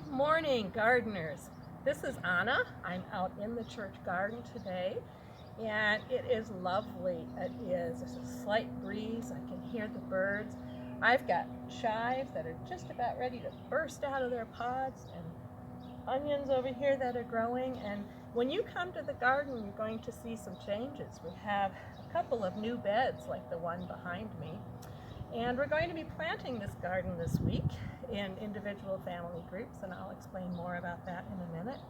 Good morning, gardeners. This is Anna. I'm out in the church garden today, and it is lovely. It is. There's a slight breeze. I can hear the birds. I've got chives that are just about ready to burst out of their pods, and onions over here that are growing. And when you come to the garden, you're going to see some changes. We have a couple of new beds like the one behind me. And we're going to be planting this garden this week in individual family groups, and I'll explain more about that in a minute.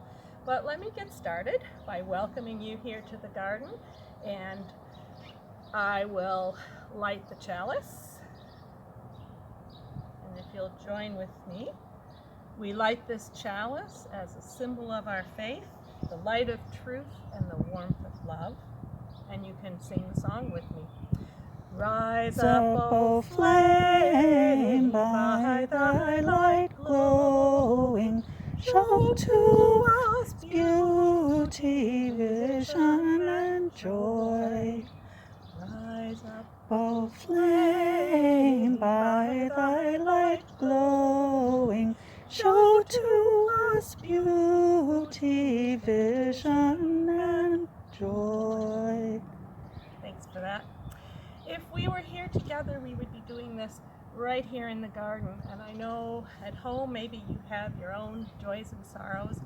But let me get started by welcoming you here to the garden, and I will light the chalice. And if you'll join with me, we light this chalice as a symbol of our faith, the light of truth and the warmth of love. And you can sing the song with me. Rise up, O flame, by thy light glowing, show to us beauty, vision, and joy. Rise up, O flame, by thy light glowing, show to us beauty, vision, and joy. Thanks for that. If we were here together, we would be doing this right here in the garden. And I know at home, maybe you have your own joys and sorrows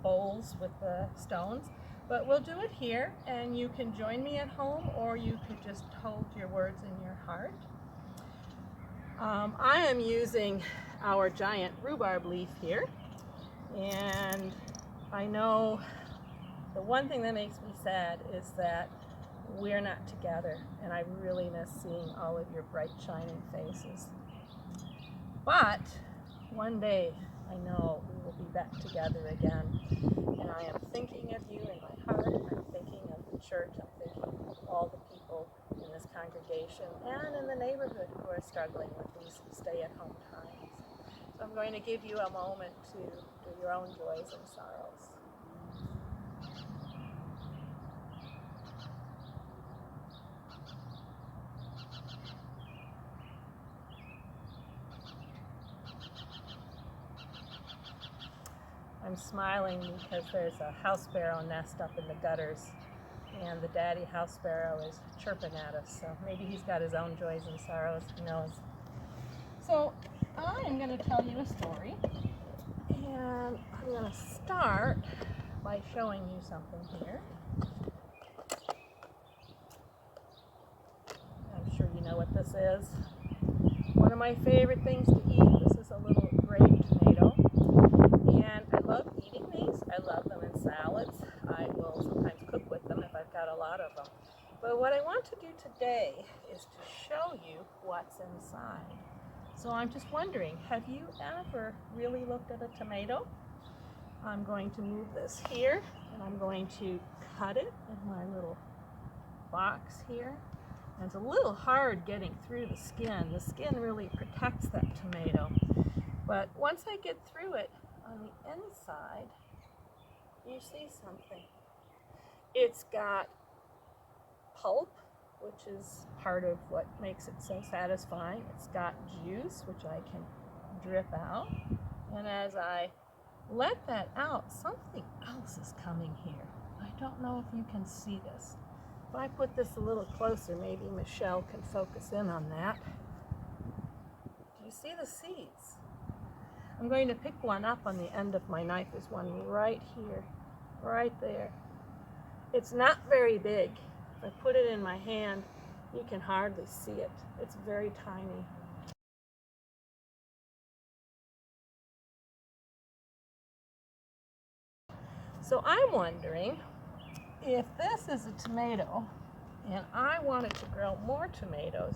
bowls with the stones, but we'll do it here, and you can join me at home, or you could just hold your words in your heart. I am using our giant rhubarb leaf here, and I know the one thing that makes me sad is that we're not together, and I really miss seeing all of your bright, shining faces. But one day, I know we will be back together again, and I am thinking of you in my heart. I'm thinking of the church. I'm thinking of all the people in this congregation and in the neighborhood who are struggling with these stay-at-home times. So I'm going to give you a moment to do your own joys and sorrows. I'm smiling because there's a house sparrow nest up in the gutters, and the daddy house sparrow is chirping at us, so maybe he's got his own joys and sorrows, who knows. So I am going to tell you a story, and I'm going to start by showing you something here. I'm sure you know what this is. One of my favorite things to eat. This is a little grape tomato. And I love eating these. I love them in salads. I will sometimes cook with them if I've got a lot of them. But what I want to do today is to show you what's inside. So I'm just wondering, have you ever really looked at a tomato? I'm going to move this here, and I'm going to cut it in my little box here. And it's a little hard getting through the skin. The skin really protects that tomato. But once I get through it, on the inside, you see something. It's got pulp, which is part of what makes it so satisfying. It's got juice, which I can drip out. And as I let that out, something else is coming here. I don't know if you can see this. If I put this a little closer, maybe Michelle can focus in on that. Do you see the seeds? I'm going to pick one up on the end of my knife. There's one right here, right there. It's not very big. If I put it in my hand, you can hardly see it. It's very tiny. So I'm wondering if this is a tomato and I wanted to grow more tomatoes,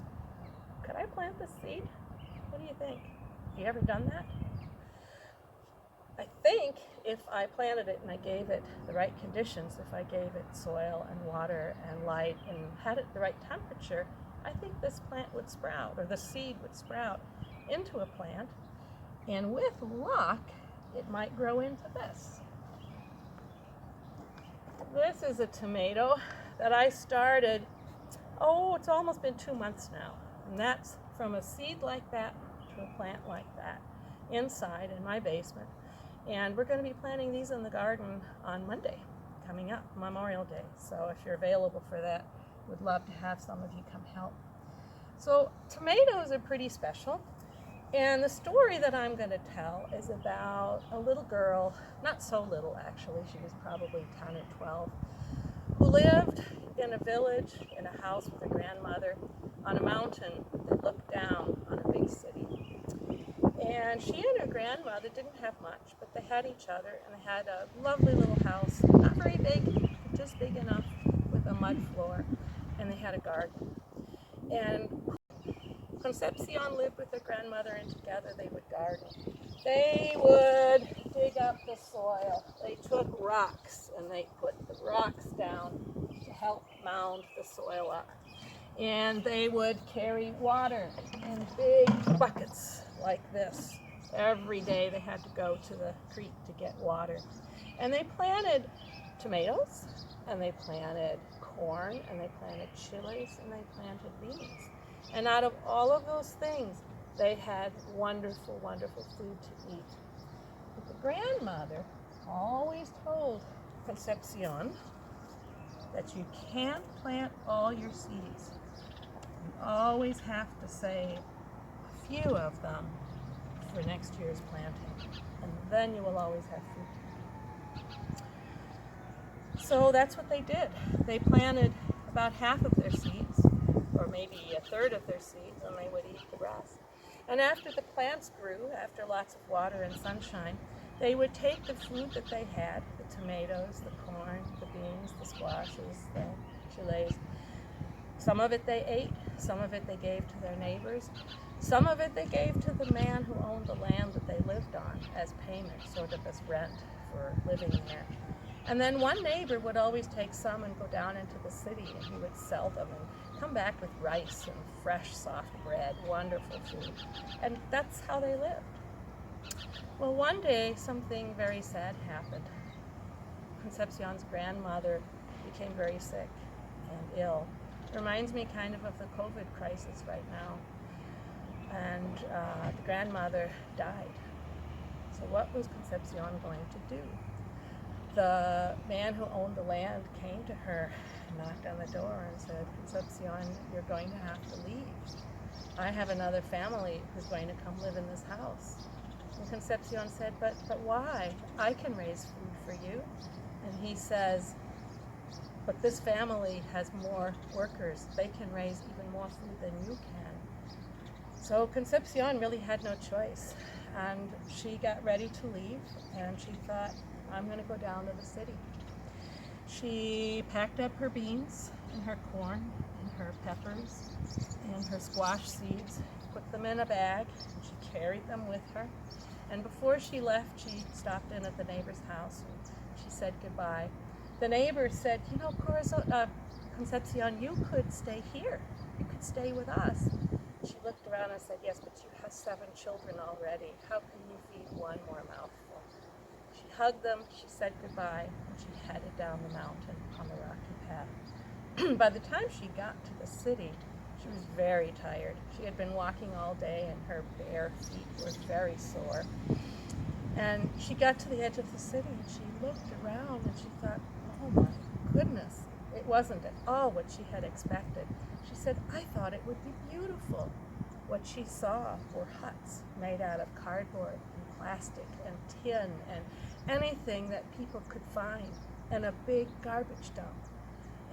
could I plant the seed? What do you think? Have you ever done that? I think if I planted it and I gave it the right conditions, if I gave it soil and water and light and had it the right temperature, I think this plant would sprout, or the seed would sprout into a plant, and with luck, it might grow into this. This is a tomato that I started, it's almost been 2 months now, and that's from a seed like that to a plant like that. inside in my basement. And we're going to be planting these in the garden on Monday, coming up, Memorial Day. So if you're available for that, would love to have some of you come help. So tomatoes are pretty special. And the story that I'm going to tell is about a little girl, not so little actually, she was probably 10 or 12, who lived in a village, in a house with her grandmother, on a mountain that looked down on a big city. And she and her grandmother didn't have much, but they had each other, and they had a lovely little house, not very big, just big enough, with a mud floor, and they had a garden. And Concepcion lived with her grandmother, and together they would garden. They would dig up the soil. They took rocks, and they put the rocks down to help mound the soil up. And they would carry water in big buckets like this. Every day they had to go to the creek to get water. And they planted tomatoes, and they planted corn, and they planted chilies, and they planted beans. And out of all of those things, they had wonderful, wonderful food to eat. But the grandmother always told Concepcion that you can't plant all your seeds. You always have to save a few of them for next year's planting, and then you will always have food. So that's what they did. They planted about half of their seeds, or maybe a third of their seeds, and they would eat the rest. And after the plants grew, after lots of water and sunshine, they would take the food that they had, the tomatoes, the corn, the beans, the squashes, the chilies. Some of it they ate, some of it they gave to their neighbors, some of it they gave to the man who owned the land that they lived on as payment, sort of as rent for living there. And then one neighbor would always take some and go down into the city, and he would sell them and come back with rice and fresh, soft bread, wonderful food. And that's how they lived. Well, one day something very sad happened. Concepcion's grandmother became very sick and ill. Reminds me kind of the COVID crisis right now. And the grandmother died. So what was Concepcion going to do? The man who owned the land came to her, knocked on the door, and said, Concepcion, you're going to have to leave. I have another family who's going to come live in this house. And Concepcion said, but why? I can raise food for you. And he says, but this family has more workers. They can raise even more food than you can. So Concepcion really had no choice. And she got ready to leave, and she thought, I'm going to go down to the city. She packed up her beans and her corn and her peppers and her squash seeds, put them in a bag, and she carried them with her. And before she left, she stopped in at the neighbor's house, and she said goodbye. The neighbor said, you know, Concepcion, you could stay here. You could stay with us. She looked around and said, yes, but you have 7 children already. How can you feed one more mouthful? She hugged them, she said goodbye, and she headed down the mountain on the rocky path. By the time she got to the city, she was very tired. She had been walking all day, and her bare feet were very sore. And she got to the edge of the city, and she looked around, and she thought, oh my goodness, it wasn't at all what she had expected. She said, I thought it would be beautiful. What she saw were huts made out of cardboard and plastic and tin and anything that people could find, and a big garbage dump.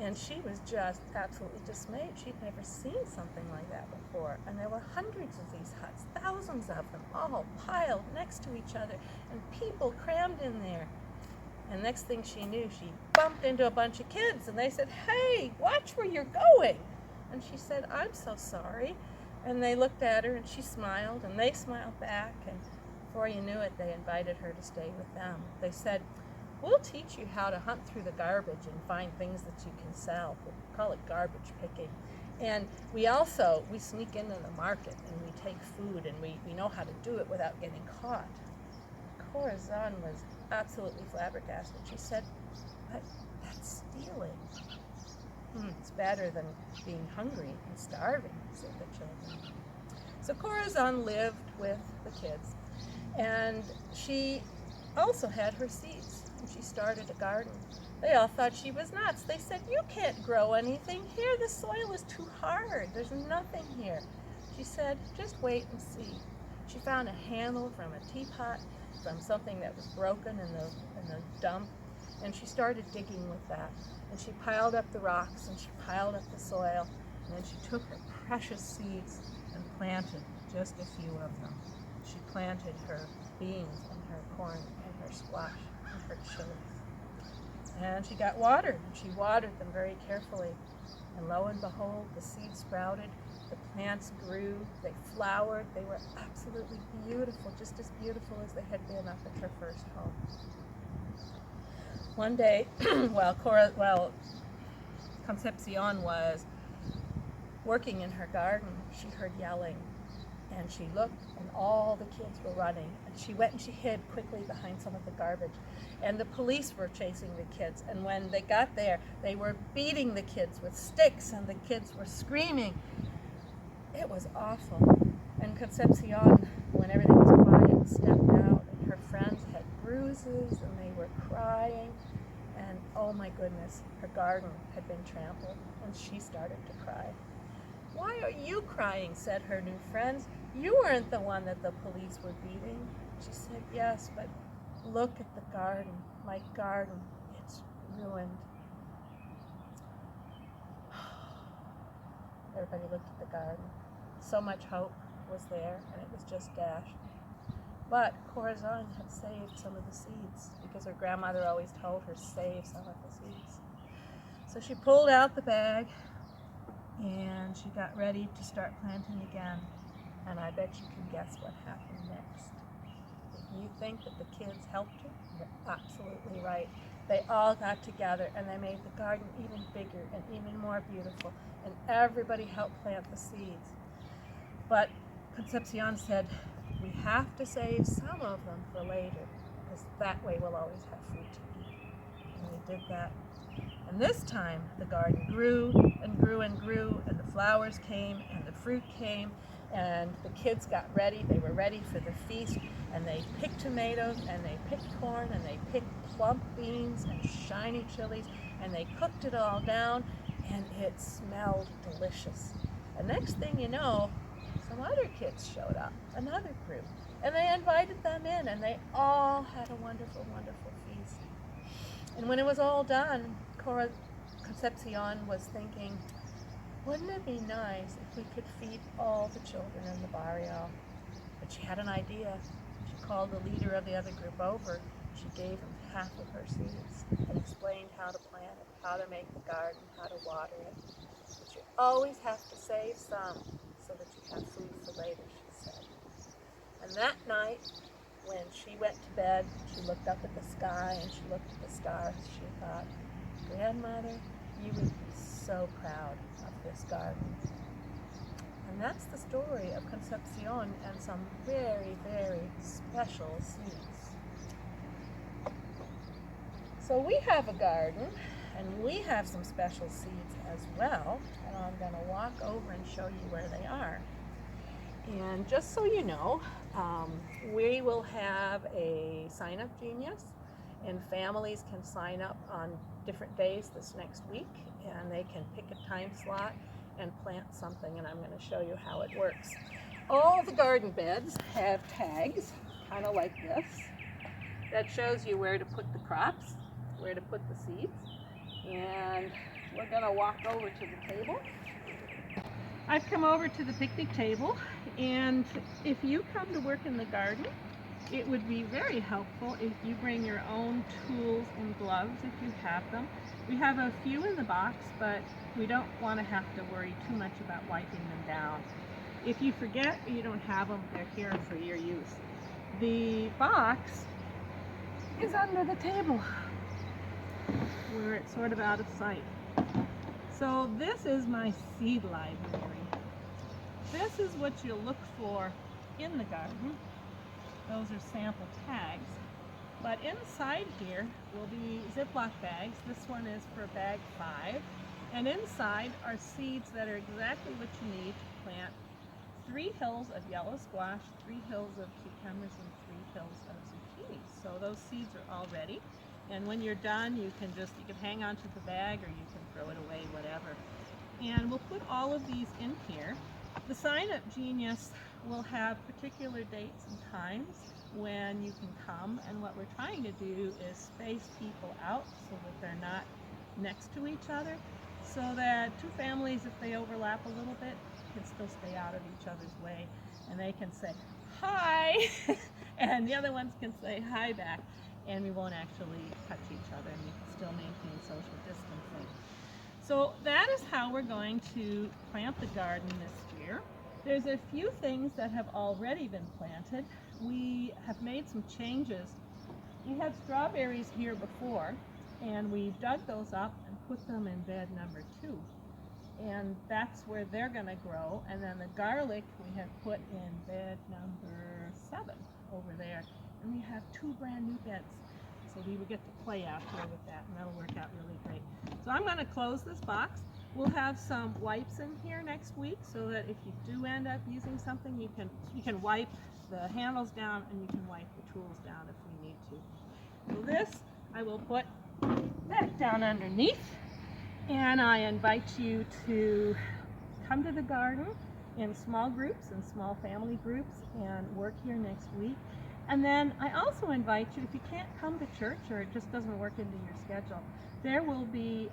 And she was just absolutely dismayed. She'd never seen something like that before. And there were hundreds of these huts, thousands of them, all piled next to each other, and people crammed in there. And next thing she knew, she bumped into a bunch of kids, and they said, hey, watch where you're going. And she said, I'm so sorry. And they looked at her, and she smiled, and they smiled back, and before you knew it, they invited her to stay with them. They said, we'll teach you how to hunt through the garbage and find things that you can sell. We call it garbage picking. And we sneak into the market, and we take food, and we know how to do it without getting caught. Corazon was absolutely flabbergasted. She said, but that's stealing. It's better than being hungry and starving, said the children. So Corazon lived with the kids. And she also had her seeds, and she started a garden. They all thought she was nuts. They said, "You can't grow anything here. The soil is too hard. There's nothing here." She said, "Just wait and see." She found a handle from a teapot, from something that was broken in the dump, and she started digging with that. And she piled up the rocks, and she piled up the soil, and then she took her precious seeds and planted just a few of them. She planted her beans and her corn and her squash and her chilies. And she got watered, and she watered them very carefully. And lo and behold, the seeds sprouted, the plants grew, they flowered, they were absolutely beautiful, just as beautiful as they had been up at her first home. One day, while Concepcion was working in her garden, she heard yelling, and she looked, and all the kids were running, and she went and she hid quickly behind some of the garbage, and the police were chasing the kids, and when they got there, they were beating the kids with sticks, and the kids were screaming. It was awful. And Concepcion, when everything was quiet, stepped out, and her friends had bruises, and they were crying, and oh my goodness, her garden had been trampled, and she started to cry. "Why are you crying?" said her new friends. "You weren't the one that the police were beating." She said, "Yes, but look at the garden, my garden, it's ruined." Everybody looked at the garden. So much hope was there, and it was just dashed. But Corazon had saved some of the seeds, because her grandmother always told her, save some of the seeds. So she pulled out the bag, and she got ready to start planting again. And I bet you can guess what happened next. If you think that the kids helped her, you're absolutely right. They all got together, and they made the garden even bigger and even more beautiful, and everybody helped plant the seeds. But Concepcion said, we have to save some of them for later, because that way we'll always have food to eat. And they did that. And this time the garden grew and grew and grew, and the flowers came and the fruit came, and the kids got ready. They were ready for the feast, and they picked tomatoes, and they picked corn, and they picked plump beans and shiny chilies, and they cooked it all down, and it smelled delicious. And next thing you know, some other kids showed up, another group, and they invited them in, and they all had a wonderful, wonderful feast. And when it was all done, Concepcion was thinking, wouldn't it be nice if we could feed all the children in the barrio? But she had an idea. She called the leader of the other group over. She gave him half of her seeds and explained how to plant it, how to make the garden, how to water it. But you always have to save some so that you have food for later, she said. And that night, when she went to bed, she looked up at the sky, and she looked at the stars. She thought, Grandmother, you would be so proud of this garden. And that's the story of Concepcion and some very, very special seeds. So we have a garden, and we have some special seeds as well, and I'm going to walk over and show you where they are. And just so you know, we will have a sign-up genius, and families can sign up on different days this next week, and they can pick a time slot and plant something, and I'm going to show you how it works. All the garden beds have tags, kind of like this, that shows you where to put the crops, where to put the seeds. And we're going to walk over to the table. I've come over to the picnic table, and if you come to work in the garden, it would be very helpful if you bring your own tools and gloves if you have them. We have a few in the box, but we don't want to have to worry too much about wiping them down. If you forget or you don't have them, they're here for your use. The box is under the table, where it's sort of out of sight. So this is my seed library. This is what you'll look for in the garden. Those are sample tags. But inside here will be Ziploc bags. This one is for bag 5. And inside are seeds that are exactly what you need to plant 3 hills of yellow squash, 3 hills of cucumbers, and 3 So those seeds are all ready. And when you're done, you can hang on to the bag or you can throw it away, whatever. And we'll put all of these in here. The sign-up genius will have particular dates and times when you can come, and what we're trying to do is space people out so that they're not next to each other, so that two families, if they overlap a little bit, can still stay out of each other's way, and they can say hi and the other ones can say hi back, and we won't actually touch each other, and we can still maintain social distancing. So that is how we're going to plant the garden this year. There's a few things that have already been planted. We have made some changes. We had strawberries here before, and we dug those up and put them in bed number 2. And that's where they're going to grow. And then the garlic we have put in bed number 7 over there. And we have 2 brand new beds. So we will get to play out here with that, and that'll work out really great. So I'm going to close this box. We'll have some wipes in here next week so that if you do end up using something, you can wipe the handles down and you can wipe the tools down if we need to. So this I will put back down underneath, and I invite you to come to the garden in small groups and small family groups and work here next week. And then I also invite you, if you can't come to church or it just doesn't work into your schedule, there will be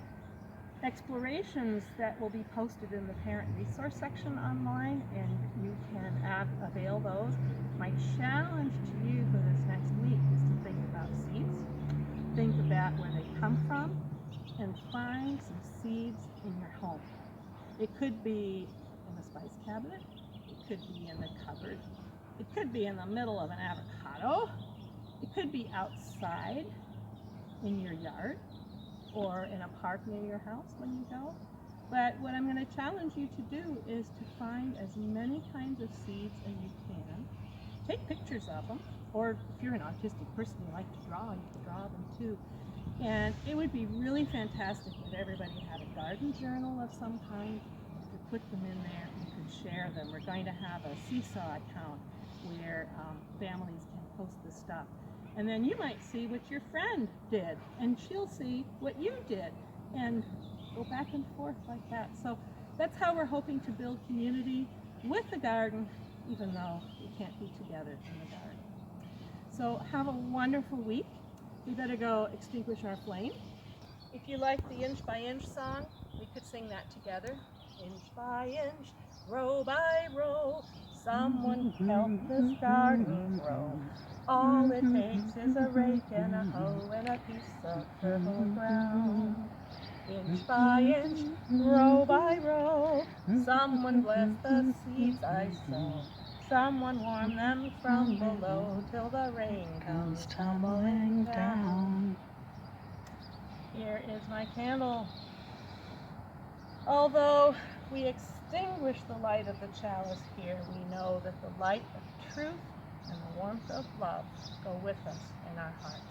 explorations that will be posted in the parent resource section online, and you can avail those. My challenge to you for this next week is to think about seeds, think about where they come from, and find some seeds in your home. It could be in the spice cabinet, it could be in the cupboard, it could be in the middle of an avocado, it could be outside in your yard, or in a park near your house when you go. But what I'm going to challenge you to do is to find as many kinds of seeds as you can. Take pictures of them, or if you're an autistic person you like to draw, you can draw them too. And it would be really fantastic if everybody had a garden journal of some kind. You could put them in there, you could share them. We're going to have a Seesaw account where families can post this stuff. And then you might see what your friend did, and she'll see what you did, and go back and forth like that. So that's how we're hoping to build community with the garden, even though we can't be together in the garden. So have a wonderful week. We better go extinguish our flame. If you like the inch by inch song, we could sing that together. Inch by inch, row by row, someone help this garden grow. All it takes is a rake and a hoe and a piece of fertile ground. Inch by inch, row by row, someone bless the seeds I sow. Someone warm them from below till the rain comes tumbling down. Here is my candle. Although we extinguish the light of the chalice here, we know that the light of truth and the warmth of love go with us in our hearts.